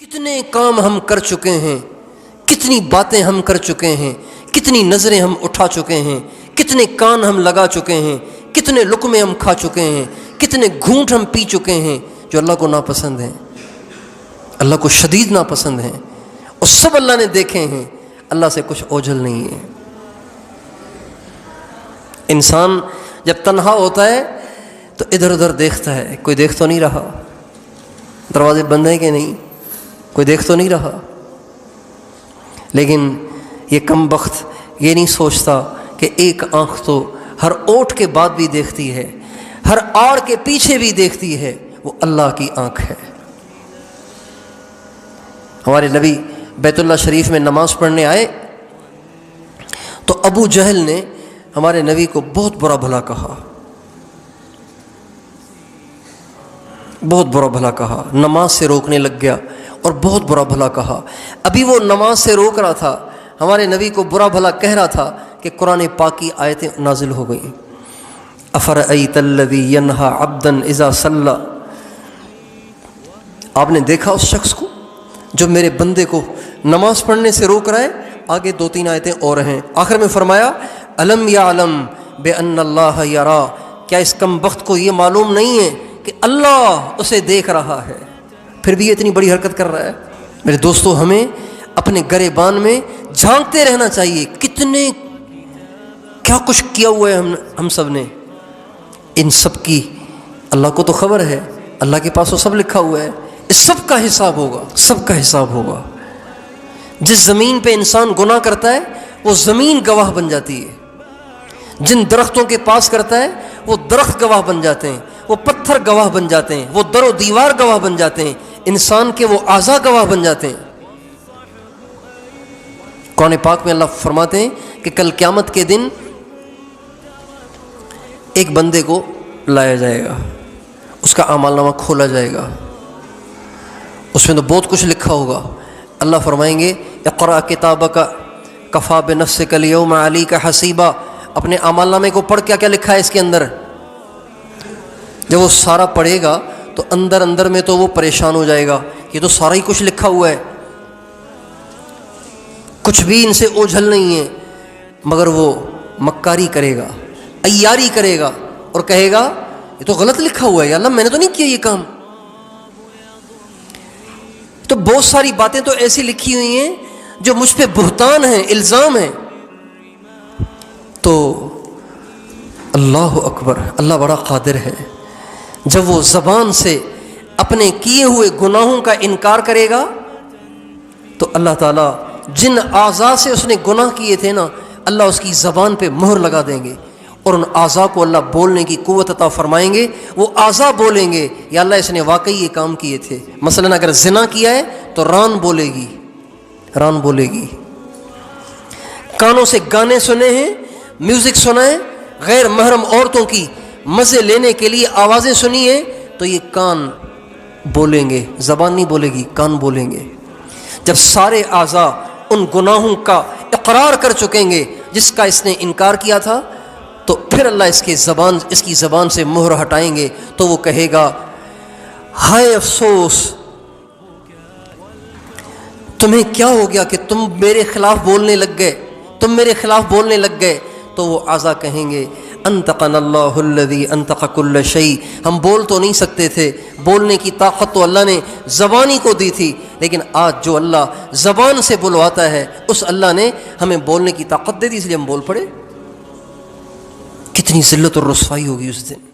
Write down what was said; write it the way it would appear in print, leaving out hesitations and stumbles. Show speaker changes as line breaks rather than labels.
کتنے کام ہم کر چکے ہیں، کتنی باتیں ہم کر چکے ہیں، کتنی نظریں ہم اٹھا چکے ہیں، کتنے کان ہم لگا چکے ہیں، کتنے لقمے ہم کھا چکے ہیں، کتنے گھونٹ ہم پی چکے ہیں جو اللہ کو ناپسند ہیں، اللہ کو شدید ناپسند ہیں، اور سب اللہ نے دیکھے ہیں۔ اللہ سے کچھ اوجھل نہیں ہے۔ انسان جب تنہا ہوتا ہے تو ادھر ادھر دیکھتا ہے، کوئی دیکھ تو نہیں رہا، دروازے بند ہیں کہ نہیں، کوئی دیکھ تو نہیں رہا۔ لیکن یہ کم بخت یہ نہیں سوچتا کہ ایک آنکھ تو ہر اوٹ کے بعد بھی دیکھتی ہے، ہر آڑ کے پیچھے بھی دیکھتی ہے، وہ اللہ کی آنکھ ہے۔ ہمارے نبی بیت اللہ شریف میں نماز پڑھنے آئے تو ابو جہل نے ہمارے نبی کو بہت برا بھلا کہا، بہت برا بھلا کہا، نماز سے روکنے لگ گیا اور بہت برا بھلا کہا۔ ابھی وہ نماز سے روک رہا تھا، ہمارے نبی کو برا بھلا کہہ رہا تھا کہ قرآن پاک کی آیتیں نازل ہو گئیں۔ افرأیت الذی ینہی عبدا اذا صلی، آپ نے دیکھا اس شخص کو جو میرے بندے کو نماز پڑھنے سے روک رہا ہے؟ آگے 2-3 آیتیں اور ہیں، آخر میں فرمایا الم یعلم بان اللہ یرا، کیا اس کم بخت کو یہ معلوم نہیں ہے کہ اللہ اسے دیکھ رہا ہے؟ پھر بھی یہ اتنی بڑی حرکت کر رہا ہے۔ میرے دوستو، ہمیں اپنے گریبان میں جھانکتے رہنا چاہیے، کتنے کیا کچھ کیا ہوا ہے ہم سب نے، ان سب کی اللہ کو تو خبر ہے، اللہ کے پاس وہ سب لکھا ہوا ہے، اس سب کا حساب ہوگا، سب کا حساب ہوگا۔ جس زمین پہ انسان گناہ کرتا ہے وہ زمین گواہ بن جاتی ہے، جن درختوں کے پاس کرتا ہے وہ درخت گواہ بن جاتے ہیں، وہ پتھر گواہ بن جاتے ہیں، وہ در و دیوار گواہ بن جاتے ہیں، انسان کے وہ اعضاء گواہ بن جاتے ہیں۔ قرآن پاک میں اللہ فرماتے ہیں کہ کل قیامت کے دن ایک بندے کو لایا جائے گا، اس کا اعمال نامہ کھولا جائے گا، اس میں تو بہت کچھ لکھا ہوگا۔ اللہ فرمائیں گے اقرأ کتابک کفی بنفسک الیوم علیک حسیبا، اپنے اعمال نامے کو پڑھ، کیا کیا لکھا ہے اس کے اندر۔ جب وہ سارا پڑھے گا تو اندر اندر میں تو وہ پریشان ہو جائے گا، یہ تو سارا ہی کچھ لکھا ہوا ہے، کچھ بھی ان سے اوجھل نہیں ہے، مگر وہ مکاری کرے گا، عیاری کرے گا اور کہے گا یہ تو غلط لکھا ہوا ہے، یا اللہ میں نے تو نہیں کیا یہ کام۔ تو بہت ساری باتیں تو ایسی لکھی ہوئی ہیں جو مجھ پہ بہتان ہیں، الزام ہیں۔ تو اللہ اکبر، اللہ بڑا قادر ہے۔ جب وہ زبان سے اپنے کیے ہوئے گناہوں کا انکار کرے گا تو اللہ تعالیٰ جن اعضاء سے اس نے گناہ کیے تھے نا، اللہ اس کی زبان پہ مہر لگا دیں گے اور ان اعضاء کو اللہ بولنے کی قوت عطا فرمائیں گے۔ وہ اعضاء بولیں گے یا اللہ اس نے واقعی یہ کام کیے تھے۔ مثلا اگر زنا کیا ہے تو ران بولے گی، ران بولے گی۔ کانوں سے گانے سنے ہیں، میوزک سنا ہے، غیر محرم عورتوں کی مزے لینے کے لیے آوازیں سنی ہیں، تو یہ کان بولیں گے، زبان نہیں بولے گی، کان بولیں گے۔ جب سارے اعضاء ان گناہوں کا اقرار کر چکیں گے جس کا اس نے انکار کیا تھا، تو پھر اللہ اس کی زبان سے مہر ہٹائیں گے، تو وہ کہے گا ہائے افسوس، تمہیں کیا ہو گیا کہ تم میرے خلاف بولنے لگ گئے، تم میرے خلاف بولنے لگ گئے۔ تو وہ اعضاء کہیں گے انطقنا اللہ الذی انطق کل شیء، ہم بول تو نہیں سکتے تھے، بولنے کی طاقت تو اللہ نے زبانی کو دی تھی، لیکن آج جو اللہ زبان سے بلواتا ہے اس اللہ نے ہمیں بولنے کی طاقت دے دی، اس لیے ہم بول پڑے۔ کتنی ذلت اور رسوائی ہوگی اس دن۔